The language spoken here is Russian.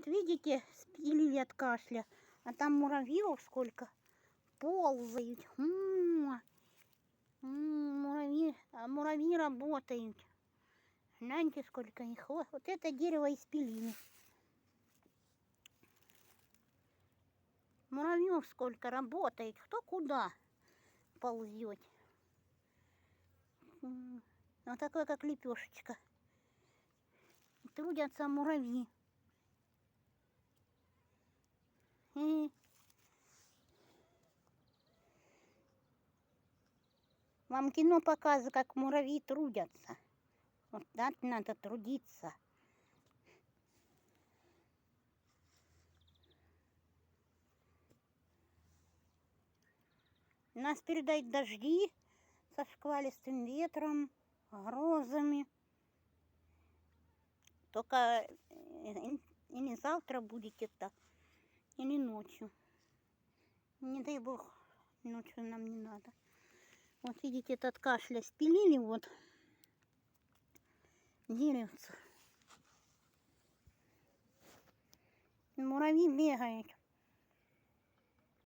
Вот видите, спилили от кашля. А там муравьев сколько ползают. Муравьи работают. Гляньте, сколько их. Вот это дерево и спилили. Муравьев сколько работает. Кто куда ползет. Вот такой, как лепешечка. Трудятся муравьи. Вам кино показывает, как муравьи трудятся. Вот так надо трудиться. Нас передают дожди со шквалистым ветром, грозами. Только или завтра будет это, или ночью. Не дай бог, ночью нам не надо. Вот видите, этот кашля спилили, вот деревце. Муравьи бегают.